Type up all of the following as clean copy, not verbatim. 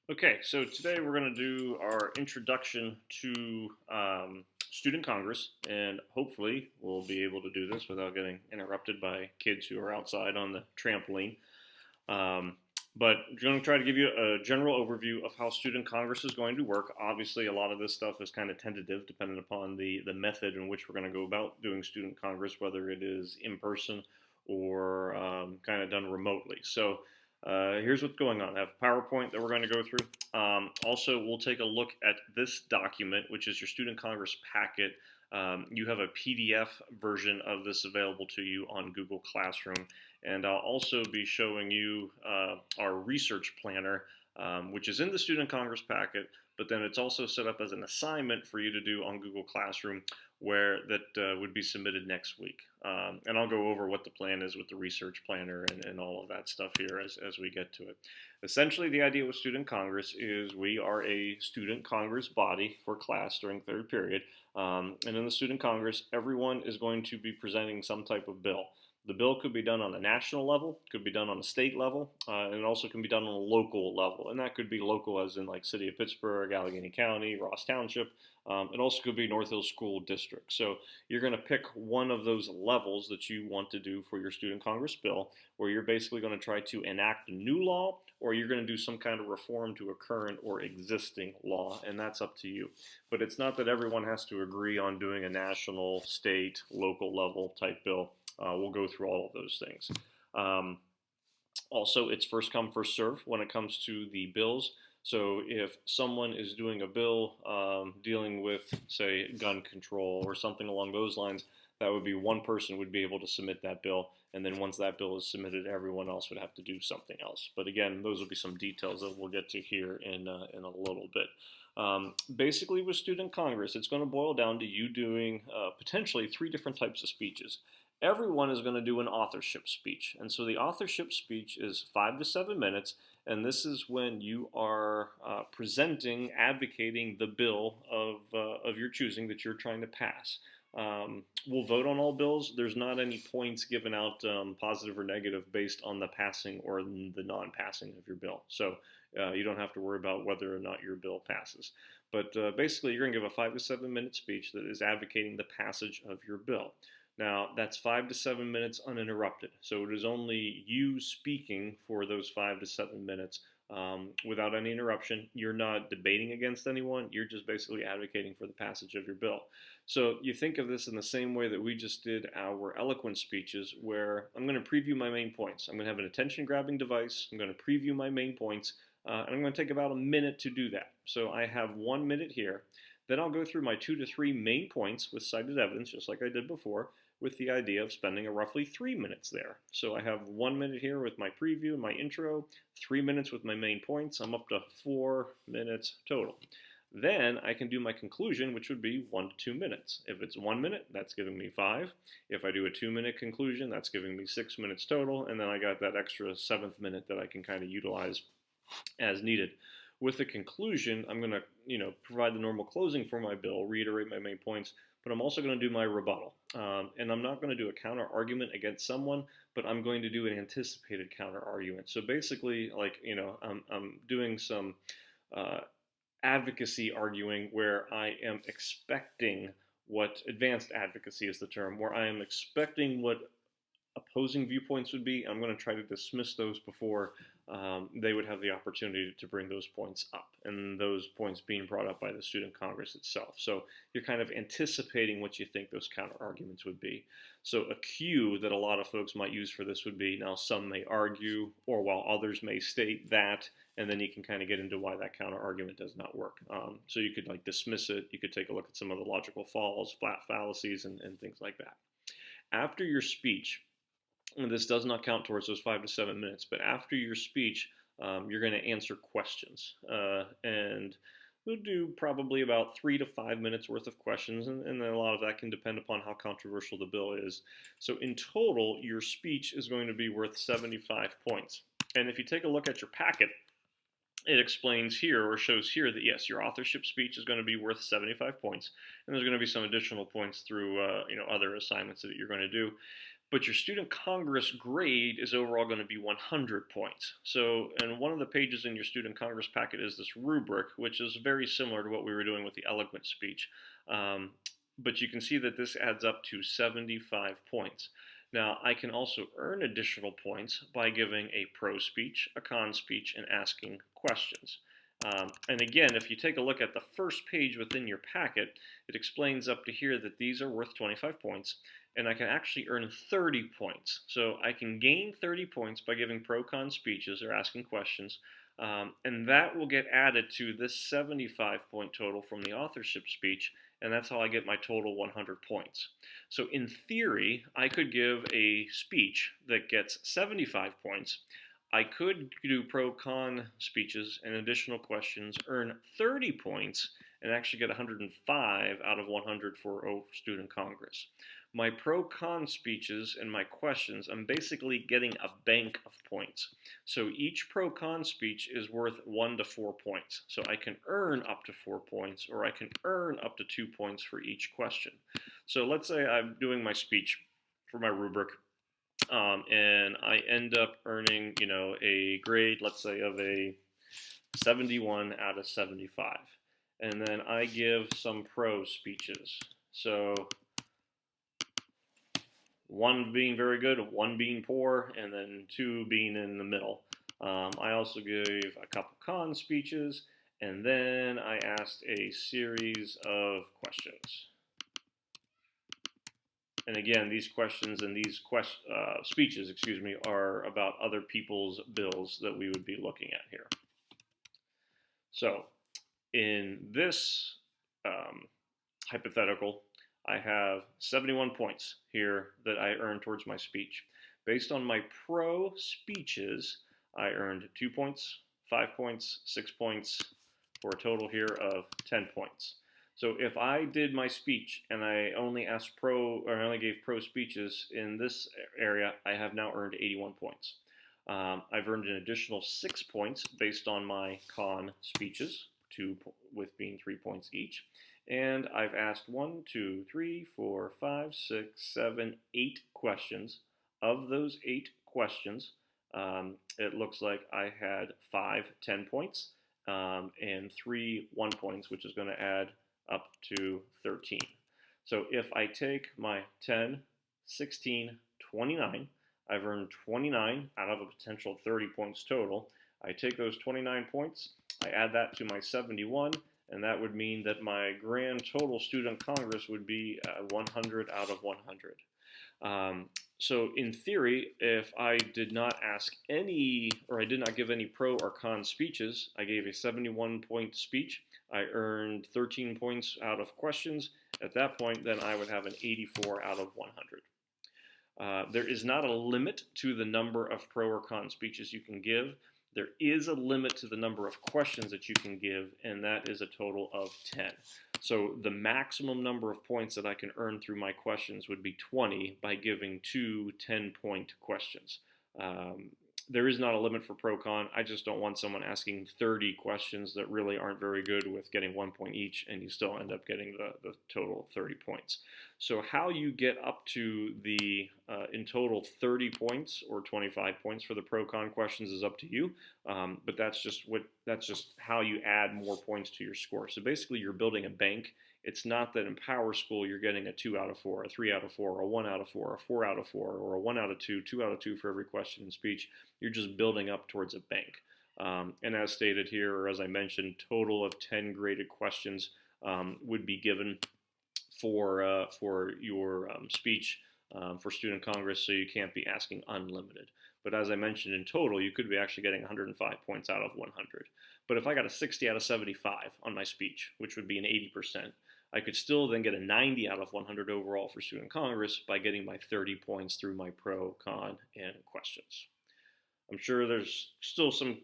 Okay, so today we're going to do our introduction to Student Congress, and hopefully we'll be able to do this without getting interrupted by kids who are outside on the trampoline. Um, but I'm going to try to give you a general overview of how Student Congress is going to work. Obviously, a lot of this stuff is kind of tentative, depending upon the method in which we're going to go about doing Student Congress, whether it is in person or kind of done remotely. So here's what's going on. I have a PowerPoint that we're going to go through. Also, we'll take a look at this document, which is your Student Congress packet. You have a PDF version of this available to you on Google Classroom. And I'll also be showing you our research planner, which is in the Student Congress packet, but then it's also set up as an assignment for you to do on Google Classroom where that would be submitted next week. And I'll go over what the plan is with the research planner and all of that stuff here as we get to it. Essentially, the idea with Student Congress is we are a Student Congress body for class during third period. And in the Student Congress, everyone is going to be presenting some type of bill. The bill could be done on a national level, could be done on a state level, and it also can be done on a local level. And that could be local as in like City of Pittsburgh, Allegheny County, Ross Township. It also could be North Hills School District. So you're going to pick one of those levels that you want to do for your Student Congress bill, where you're basically going to try to enact a new law, or you're going to do some kind of reform to a current or existing law, and that's up to you. But it's not that everyone has to agree on doing a national, state, local level type bill. We'll go through all of those things. Also, it's first come, first serve when it comes to the bills. So if someone is doing a bill dealing with, say, gun control or something along those lines, that would be one person would be able to submit that bill. And then once that bill is submitted, everyone else would have to do something else. But again, those will be some details that we'll get to here in a little bit. Basically, with Student Congress, it's going to boil down to you doing potentially 3 different types of speeches. Everyone is going to do an authorship speech. And so the authorship speech is 5 to 7 minutes, and this is when you are presenting, advocating the bill of your choosing that you're trying to pass. We'll vote on all bills. There's not any points given out, positive or negative, based on the passing or the non-passing of your bill. So you don't have to worry about whether or not your bill passes. But basically, you're going to give a 5 to 7 minute speech that is advocating the passage of your bill. Now, that's 5 to 7 minutes uninterrupted. So it is only you speaking for those 5 to 7 minutes without any interruption. You're not debating against anyone. You're just basically advocating for the passage of your bill. So you think of this in the same way that we just did our eloquent speeches, where I'm going to preview my main points. I'm going to have an attention-grabbing device. I'm going to preview my main points. And I'm going to take about a minute to do that. So I have 1 minute here. Then I'll go through my 2 to 3 main points with cited evidence, just like I did before, with the idea of spending a roughly 3 minutes there. So I have 1 minute here with my preview and my intro, 3 minutes with my main points. I'm up to 4 minutes total. Then I can do my conclusion, which would be 1 to 2 minutes. If it's 1 minute, that's giving me 5. If I do a 2-minute conclusion, that's giving me 6 minutes total. And then I got that extra 7th minute that I can kind of utilize as needed. With the conclusion, I'm going to, provide the normal closing for my bill, reiterate my main points, but I'm also going to do my rebuttal. And I'm not going to do a counter argument against someone, but I'm going to do an anticipated counter argument. So basically, I'm doing some advocacy arguing where I am expecting what advanced advocacy is the term, where I am expecting what opposing viewpoints would be. I'm going to try to dismiss those before they would have the opportunity to bring those points up, and those points being brought up by the Student Congress itself. So you're kind of anticipating what you think those counter arguments would be. So a cue that a lot of folks might use for this would be, now some may argue, or while others may state that, and then you can kind of get into why that counter argument does not work. So you could dismiss it. You could take a look at some of the logical falls, flat fallacies, and things like that. After your speech, and this does not count towards those 5 to 7 minutes, but after your speech, you're going to answer questions. And we'll do probably about 3 to 5 minutes worth of questions, and then a lot of that can depend upon how controversial the bill is. So in total, your speech is going to be worth 75 points. And if you take a look at your packet, it explains here, or shows here, that yes, your authorship speech is going to be worth 75 points, and there's going to be some additional points through other assignments that you're going to do. But your Student Congress grade is overall going to be 100 points. So, and one of the pages in your Student Congress packet is this rubric, which is very similar to what we were doing with the eloquent speech. But you can see that this adds up to 75 points. Now, I can also earn additional points by giving a pro speech, a con speech, and asking questions. And again, if you take a look at the first page within your packet, it explains up to here that these are worth 25 points, and I can actually earn 30 points. So I can gain 30 points by giving pro-con speeches or asking questions, and that will get added to this 75 point total from the authorship speech, and that's how I get my total 100 points. So in theory, I could give a speech that gets 75 points. I could do pro-con speeches and additional questions, earn 30 points, and actually get 105 out of 100 for Student Congress. My pro-con speeches and my questions, I'm basically getting a bank of points. So each pro-con speech is worth 1 to 4 points. So I can earn up to 4 points, or I can earn up to 2 points for each question. So let's say I'm doing my speech for my rubric, and I end up earning, a grade, let's say, of a 71 out of 75. And then I give some pro speeches. So 1 being very good, 1 being poor, and then 2 being in the middle. I also gave a couple con speeches, and then I asked a series of questions. And again, these questions and these speeches, are about other people's bills that we would be looking at here. So in this hypothetical, I have 71 points here that I earned towards my speech. Based on my pro speeches, I earned 2 points, 5 points, 6 points, for a total here of 10 points. So if I did my speech and I only gave pro speeches in this area, I have now earned 81 points. I've earned an additional 6 points based on my con speeches, 2 with being 3 points each. And I've asked 1, 2, 3, 4, 5, 6, 7, 8 questions. Of those 8 questions, it looks like I had 5 10 points and 3 1 points, which is going to add up to 13. So if I take my 10, 16, 29, I've earned 29 out of a potential 30 points total. I take those 29 points, I add that to my 71, and that would mean that my grand total Student Congress would be 100 out of 100. So in theory, if I did not ask any, or I did not give any pro or con speeches, I gave a 71-point speech, I earned 13 points out of questions. At that point, then I would have an 84 out of 100. There is not a limit to the number of pro or con speeches you can give. There is a limit to the number of questions that you can give, and that is a total of 10. So the maximum number of points that I can earn through my questions would be 20 by giving 2 10-point questions. There is not a limit for pro-con. I just don't want someone asking 30 questions that really aren't very good with getting 1 point each, and you still end up getting the total 30 points. So how you get up to the, in total, 30 points or 25 points for the pro-con questions is up to you, but that's just how you add more points to your score. So basically, you're building a bank. It's not that in Power School you're getting a 2 out of 4, a 3 out of 4, a 1 out of 4, a 4 out of 4, or a 1 out of 2, 2 out of 2 for every question in speech. You're just building up towards a bank. And as stated here, or as I mentioned, total of 10 graded questions would be given for your speech for Student Congress, so you can't be asking unlimited. But as I mentioned, in total, you could be actually getting 105 points out of 100. But if I got a 60 out of 75 on my speech, which would be an 80%, I could still then get a 90 out of 100 overall for Student Congress by getting my 30 points through my pro, con, and questions. I'm sure there's still some,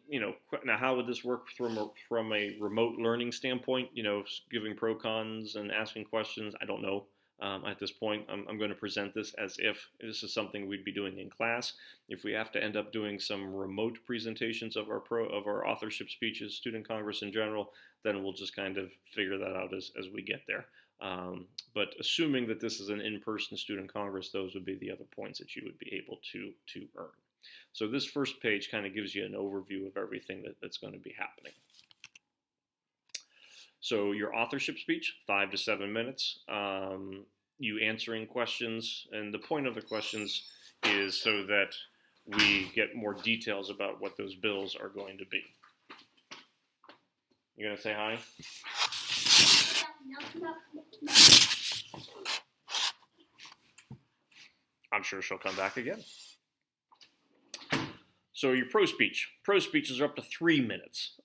now how would this work from a remote learning standpoint, giving pro, cons, and asking questions? I don't know. At this point, I'm going to present this as if this is something we'd be doing in class. If we have to end up doing some remote presentations of our authorship speeches, Student Congress in general, then we'll just kind of figure that out as we get there. But assuming that this is an in-person student congress, those would be the other points that you would be able to earn. So this first page kind of gives you an overview of everything that's going to be happening. So your authorship speech, 5 to 7 minutes. You answering questions, and the point of the questions is so that we get more details about what those bills are going to be. You gonna say hi? I'm sure she'll come back again. So your pro speeches are up to 3 minutes.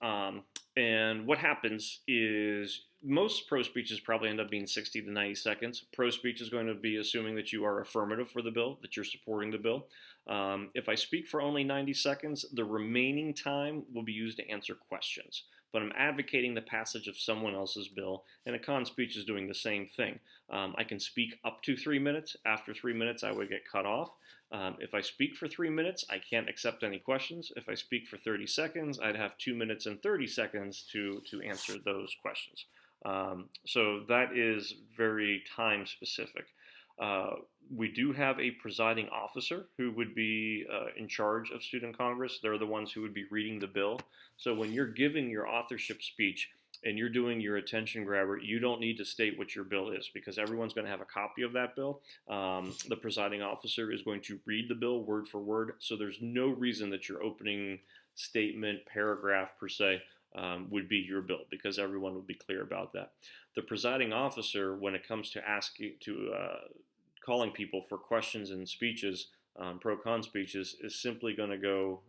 And what happens is most pro speeches probably end up being 60 to 90 seconds. Pro speech is going to be assuming that you are affirmative for the bill, that you're supporting the bill. If I speak for only 90 seconds, the remaining time will be used to answer questions. But I'm advocating the passage of someone else's bill, and a con speech is doing the same thing. I can speak up to 3 minutes. After 3 minutes, I would get cut off. If I speak for 3 minutes, I can't accept any questions. If I speak for 30 seconds, I'd have 2 minutes and 30 seconds to answer those questions. So that is very time specific. We do have a presiding officer who would be in charge of Student Congress. They're the ones who would be reading the bill. So when you're giving your authorship speech and you're doing your attention grabber, you don't need to state what your bill is because everyone's going to have a copy of that bill. The presiding officer is going to read the bill word for word. So there's no reason that your opening statement, paragraph per se, would be your bill because everyone would be clear about that. The presiding officer, when it comes to calling people for questions and speeches, pro-con speeches, is simply going to go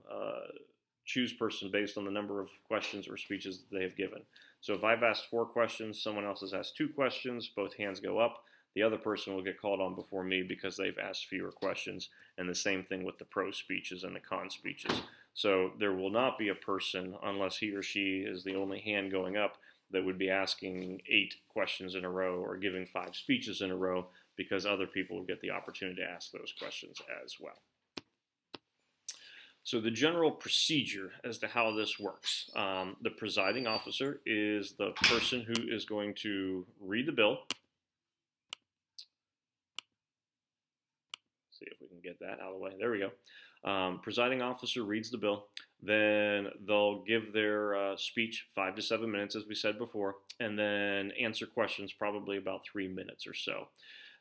choose person based on the number of questions or speeches that they have given. So if I've asked 4 questions, someone else has asked 2 questions, both hands go up. The other person will get called on before me because they've asked fewer questions, and the same thing with the pro speeches and the con speeches. So there will not be a person, unless he or she is the only hand going up, that would be asking 8 questions in a row or giving 5 speeches in a row because other people would get the opportunity to ask those questions as well. So the general procedure as to how this works. The presiding officer is the person who is going to read the bill. See if we can get that out of the way. There we go. Presiding officer reads the bill. Then they'll give their speech 5 to 7 minutes, as we said before, and then answer questions probably about 3 minutes or so.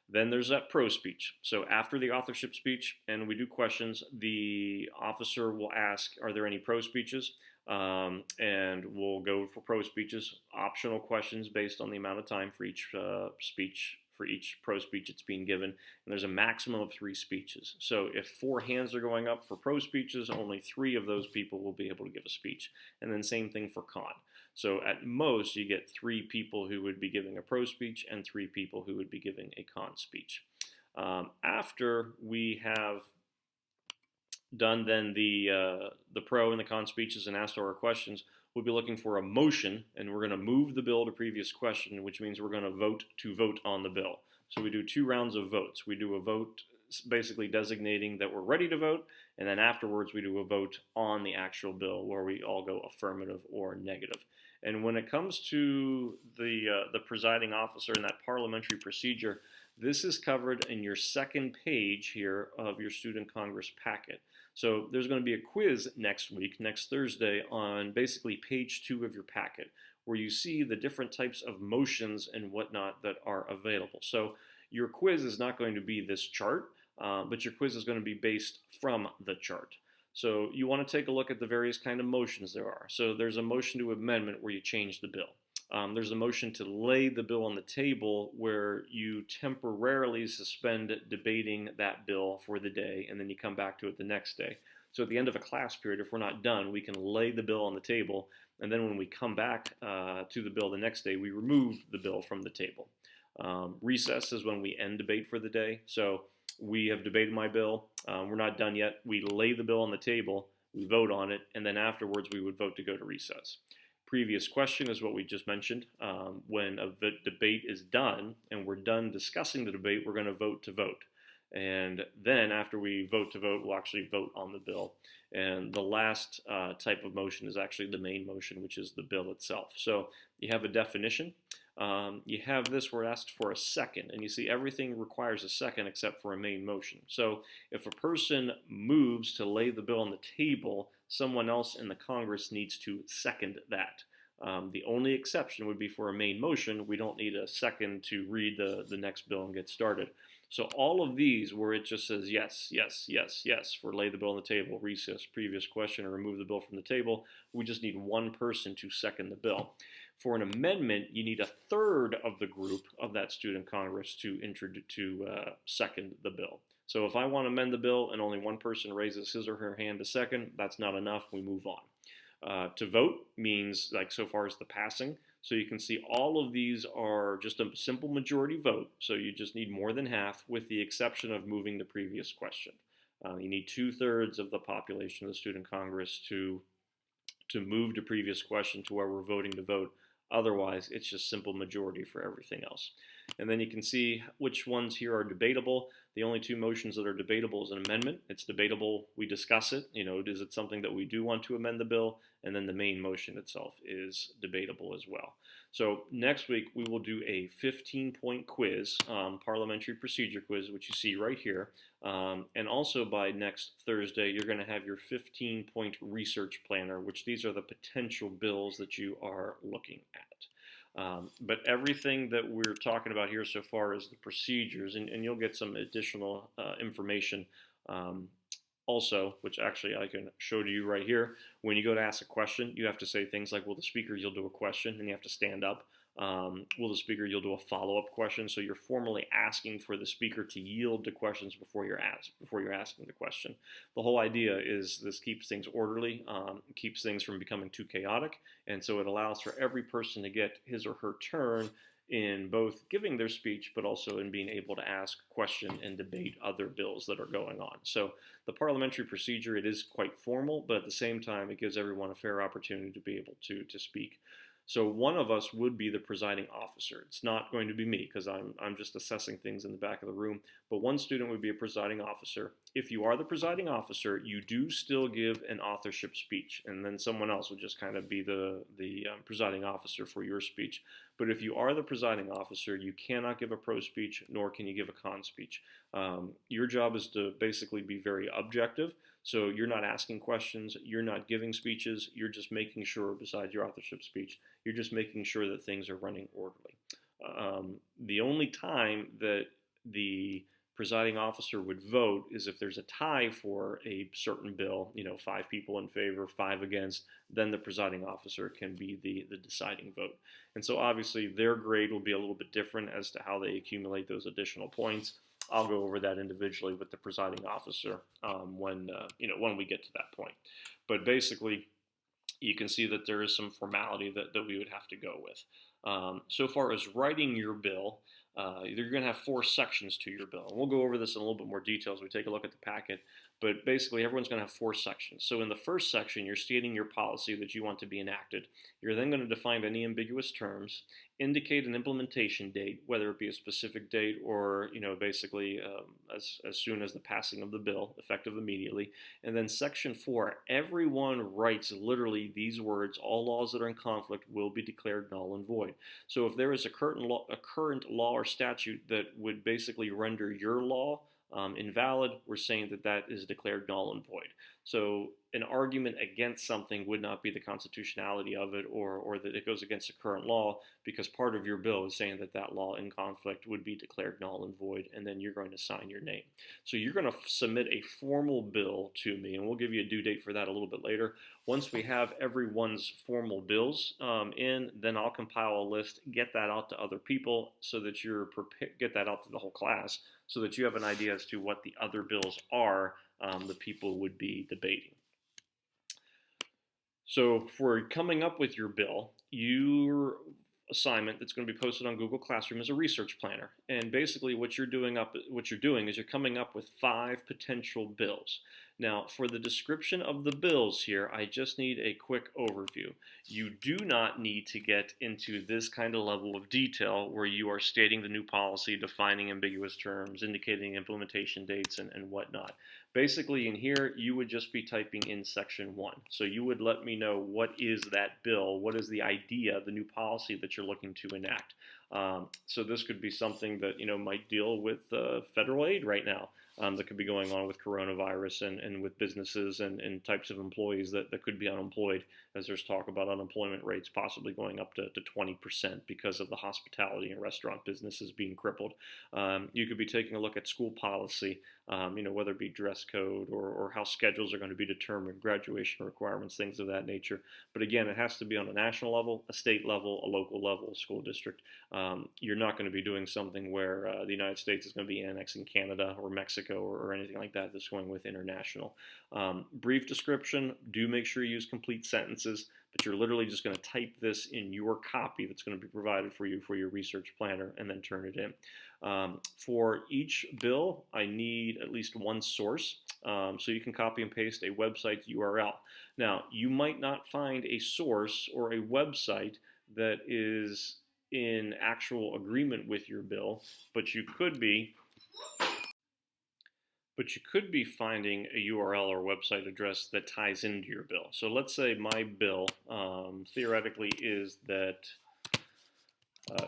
Then there's that pro speech. So after the authorship speech and we do questions, the officer will ask, are there any pro speeches? And we'll go for pro speeches, optional questions based on the amount of time for each speech, for each pro speech that's being given. And there's a maximum of 3 speeches. So if 4 hands are going up for pro speeches, only 3 of those people will be able to give a speech. And then same thing for con. So at most, you get 3 people who would be giving a pro speech and 3 people who would be giving a con speech. After we have done then the pro and the con speeches and asked our questions, we'll be looking for a motion, and we're going to move the bill to previous question, which means we're going to vote on the bill. So we do 2 rounds of votes. We do a vote basically designating that we're ready to vote, and then afterwards we do a vote on the actual bill where we all go affirmative or negative. And when it comes to the presiding officer and that parliamentary procedure, this is covered in your second page here of your Student Congress packet. So there's going to be a quiz next week, next Thursday, on basically page 2 of your packet, where you see the different types of motions and whatnot that are available. So your quiz is not going to be this chart, but your quiz is going to be based from the chart. So you want to take a look at the various kind of motions there are. So there's a motion to amendment where you change the bill. There's a motion to lay the bill on the table where you temporarily suspend debating that bill for the day and then you come back to it the next day. So at the end of a class period, if we're not done, we can lay the bill on the table, and then when we come back to the bill the next day, we remove the bill from the table. Recess is when we end debate for the day. So we have debated my bill. We're not done yet. We lay the bill on the table, we vote on it, and then afterwards we would vote to go to recess. Previous question is what we just mentioned. When a debate is done and we're done discussing the debate, we're going to vote to vote. And then after we vote to vote, we'll actually vote on the bill. And the last type of motion is actually the main motion, which is the bill itself. So you have a definition. You have this where it asks for a second, and you see everything requires a second except for a main motion. So if a person moves to lay the bill on the table, someone else in the Congress needs to second that. The only exception would be for a main motion. We don't need a second to read the next bill and get started. So all of these where it just says yes, yes, yes, yes for lay the bill on the table, recess, previous question, or remove the bill from the table, we just need one person to second the bill. For an amendment, you need a third of the group of that student Congress to second the bill. So if I want to amend the bill and only one person raises his or her hand to second, that's not enough, we move on. To vote means, like so far as the passing, so you can see all of these are just a simple majority vote, so you just need more than half with the exception of moving the previous question. You need 2/3 of the population of the student Congress to move the previous question to where we're voting to vote. Otherwise, it's just simple majority for everything else. And then you can see which ones here are debatable. The only two motions that are debatable is an amendment. It's debatable, we discuss it. Is it something that we do want to amend the bill? And then the main motion itself is debatable as well. So next week, we will do a 15-point quiz, parliamentary procedure quiz, which you see right here. And also by next Thursday, you're going to have your 15-point research planner, which these are the potential bills that you are looking at. But everything that we're talking about here so far is the procedures, and you'll get some additional information also, which actually I can show to you right here. When you go to ask a question, you have to say things like, will the speaker yield to a question, and you have to stand up. Will the speaker yield to a follow-up question? So you're formally asking for the speaker to yield to questions before you're asking the question. The whole idea is this keeps things orderly, keeps things from becoming too chaotic, and so it allows for every person to get his or her turn in both giving their speech, but also in being able to ask, question, and debate other bills that are going on. So the parliamentary procedure, it is quite formal, but at the same time, it gives everyone a fair opportunity to be able to speak. So one of us would be the presiding officer. It's not going to be me because I'm just assessing things in the back of the room, but one student would be a presiding officer. If you are the presiding officer, you do still give an authorship speech, and then someone else would just kind of be the presiding officer for your speech. But if you are the presiding officer, you cannot give a pro speech, nor can you give a con speech. Your job is to basically be very objective. So you're not asking questions, you're not giving speeches, you're just making sure, besides your authorship speech, you're just making sure that things are running orderly. The only time that the presiding officer would vote is if there's a tie for a certain bill, 5 people in favor, 5 against, then the presiding officer can be the deciding vote. And so obviously their grade will be a little bit different as to how they accumulate those additional points. I'll go over that individually with the presiding officer when we get to that point. But basically, you can see that there is some formality that we would have to go with. So far as writing your bill, you're going to have 4 sections to your bill. And we'll go over this in a little bit more detail as we take a look at the packet. But basically, everyone's going to have 4 sections. So in the first section, you're stating your policy that you want to be enacted. You're then going to define any ambiguous terms, indicate an implementation date, whether it be a specific date or, basically as soon as the passing of the bill, effective immediately. And then section 4, everyone writes literally these words: all laws that are in conflict will be declared null and void. So if there is a current law or statute that would basically render your law invalid, we're saying that is declared null and void. So an argument against something would not be the constitutionality of it or that it goes against the current law, because part of your bill is saying that law in conflict would be declared null and void, and then you're going to sign your name. So you're going to submit a formal bill to me, and we'll give you a due date for that a little bit later. Once we have everyone's formal bills in, then I'll compile a list, get that out to other people so that you're prepared, get that out to the whole class so that you have an idea as to what the other bills are that people would be debating. So for coming up with your bill, you're assignment that's going to be posted on Google Classroom is a research planner. And basically what you're doing is you're coming up with 5 potential bills. Now, for the description of the bills here, I just need a quick overview. You do not need to get into this kind of level of detail where you are stating the new policy, defining ambiguous terms, indicating implementation dates, and whatnot. Basically, in here, you would just be typing in section 1. So you would let me know what is that bill, what is the idea, the new policy that you're looking to enact. So this could be something that might deal with federal aid right now. That could be going on with coronavirus and with businesses and types of employees that could be unemployed, as there's talk about unemployment rates possibly going up to 20% because of the hospitality and restaurant businesses being crippled. You could be taking a look at school policy, whether it be dress code or how schedules are going to be determined, graduation requirements, things of that nature. But again, it has to be on a national level, a state level, a local level, a school district. You're not going to be doing something where the United States is going to be annexing Canada or Mexico or anything like that that's going with international. Brief description, do make sure you use complete sentences, but you're literally just going to type this in your copy that's going to be provided for you for your research planner and then turn it in. For each bill, I need at least one source, so you can copy and paste a website URL. Now, you might not find a source or a website that is in actual agreement with your bill, but you could be finding a URL or website address that ties into your bill. So let's say my bill theoretically is that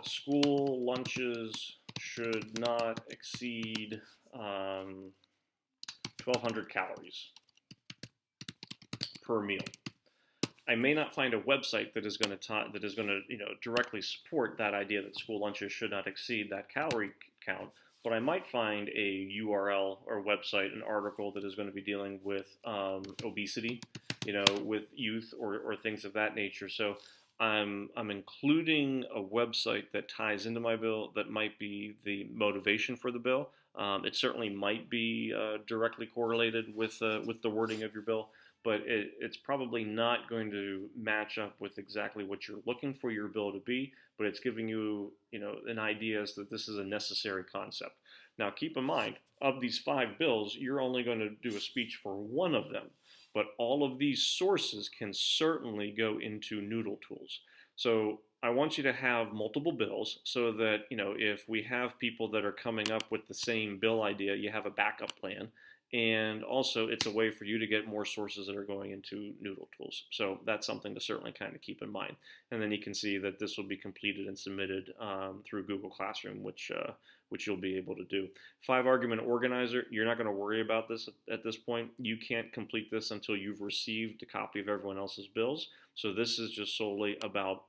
school lunches should not exceed 1,200 calories per meal. I may not find a website that is going to directly support that idea that school lunches should not exceed that calorie count, but I might find a URL or website, an article that is going to be dealing with obesity, with youth or things of that nature. So I'm including a website that ties into my bill that might be the motivation for the bill. It certainly might be directly correlated with the wording of your bill, but it's probably not going to match up with exactly what you're looking for your bill to be, but it's giving you, an idea as that this is a necessary concept. Now, keep in mind, of these 5 bills, you're only going to do a speech for one of them, but all of these sources can certainly go into Noodle tools. So I want you to have multiple bills so that, if we have people that are coming up with the same bill idea, you have a backup plan. And also, it's a way for you to get more sources that are going into Noodle tools. So that's something to certainly kind of keep in mind. And then you can see that this will be completed and submitted through Google Classroom, which you'll be able to do. 5-argument organizer, you're not going to worry about this at this point. You can't complete this until you've received a copy of everyone else's bills. So this is just solely about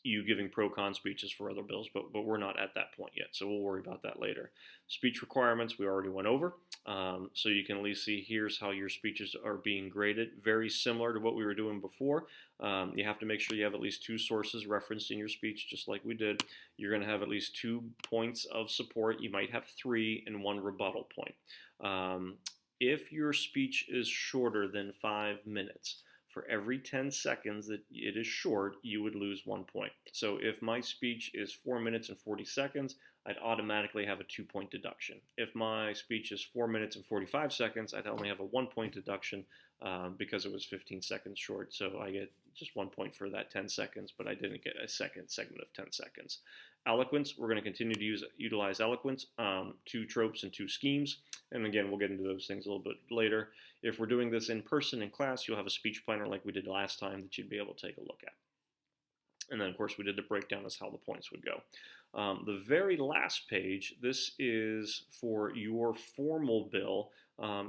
you giving pro-con speeches for other bills, but we're not at that point yet, so we'll worry about that later. Speech requirements we already went over, so you can at least see here's how your speeches are being graded. Very similar to what we were doing before. You have to make sure you have at least 2 sources referenced in your speech, just like we did. You're going to have at least 2 points of support. You might have 3 and 1 rebuttal point. If your speech is shorter than 5 minutes, for every 10 seconds that it is short, you would lose 1 point. So if my speech is 4 minutes and 40 seconds, I'd automatically have a 2-point deduction. If my speech is 4 minutes and 45 seconds, I'd only have a 1-point deduction because it was 15 seconds short. So I get just 1 point for that 10 seconds, but I didn't get a second segment of 10 seconds. Eloquence, we're going to continue to utilize eloquence, 2 tropes and 2 schemes. And again, we'll get into those things a little bit later. If we're doing this in person in class, you'll have a speech planner like we did last time that you'd be able to take a look at. And then, of course, we did the breakdown as how the points would go. The very last page, this is for your formal bill.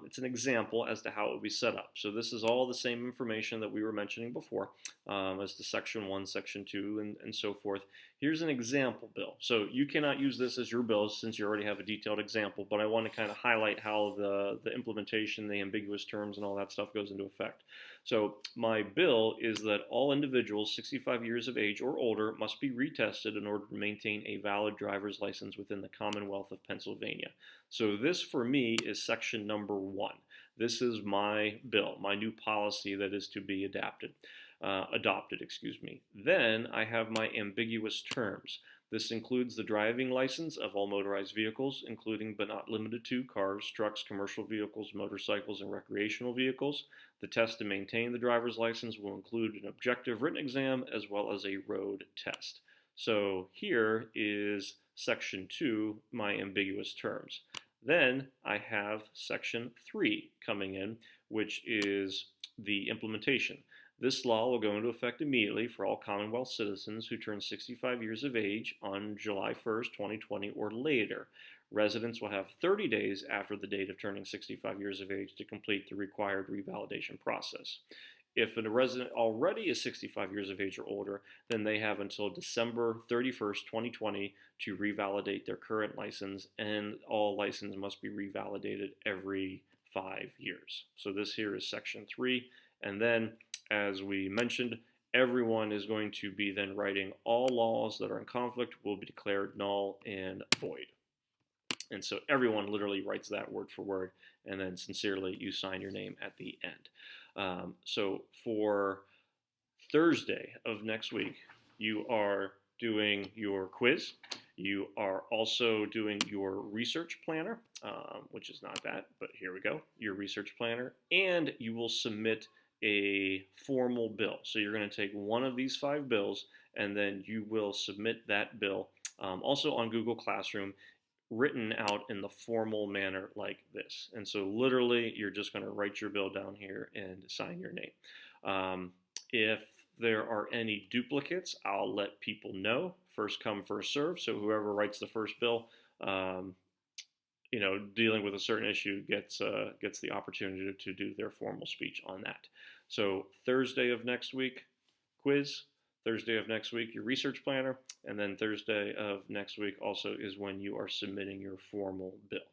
It's an example as to how it would be set up. So this is all the same information that we were mentioning before as to Section 1, Section 2, and so forth. Here's an example bill. So you cannot use this as your bill since you already have a detailed example, but I want to kind of highlight how the implementation, the ambiguous terms, and all that stuff goes into effect. So my bill is that all individuals 65 years of age or older must be retested in order to maintain a valid driver's license within the Commonwealth of Pennsylvania. So this, for me, is section number 1. This is my bill, my new policy that is to be adopted. Then I have my ambiguous terms. This includes the driving license of all motorized vehicles, including but not limited to cars, trucks, commercial vehicles, motorcycles, and recreational vehicles. The test to maintain the driver's license will include an objective written exam as well as a road test. So here is section 2, my ambiguous terms. Then I have section 3 coming in, which is the implementation. This law will go into effect immediately for all Commonwealth citizens who turn 65 years of age on July 1st, 2020 or later. Residents will have 30 days after the date of turning 65 years of age to complete the required revalidation process. If a resident already is 65 years of age or older, then they have until December 31st, 2020 to revalidate their current license, and all licenses must be revalidated every 5 years. So this here is section 3, and then as we mentioned, everyone is going to be then writing all laws that are in conflict will be declared null and void. And so everyone literally writes that word for word, and then sincerely you sign your name at the end. So for Thursday of next week, you are doing your quiz. You are also doing your research planner, which is not that, but here we go, your research planner, and you will submit a formal bill. So you're going to take one of these 5 bills, and then you will submit that bill also on Google Classroom, written out in the formal manner like this. And so literally you're just going to write your bill down here and sign your name. If there are any duplicates, I'll let people know. First come, first serve. So whoever writes the first bill, dealing with a certain issue gets the opportunity to do their formal speech on that. So Thursday of next week, quiz. Thursday of next week, your research planner. And then Thursday of next week also is when you are submitting your formal bill.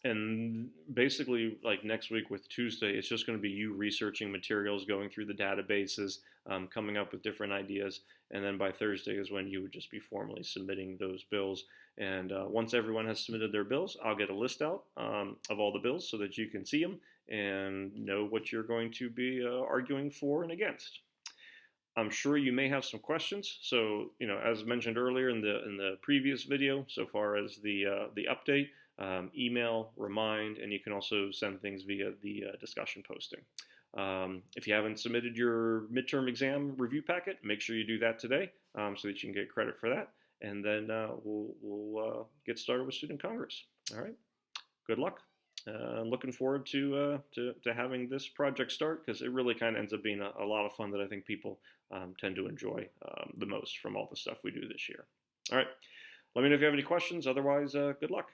And basically, like next week with Tuesday, it's just going to be you researching materials, going through the databases, coming up with different ideas. And then by Thursday is when you would just be formally submitting those bills. And once everyone has submitted their bills, I'll get a list out of all the bills so that you can see them and know what you're going to be arguing for and against. I'm sure you may have some questions. So, as mentioned earlier in the previous video, so far as the update, email, remind, and you can also send things via the discussion posting. If you haven't submitted your midterm exam review packet, make sure you do that today so that you can get credit for that. And then we'll get started with Student Congress. All right. Good luck. I'm looking forward to having this project start, because it really kind of ends up being a lot of fun that I think people tend to enjoy the most from all the stuff we do this year. All right. Let me know if you have any questions. Otherwise, good luck.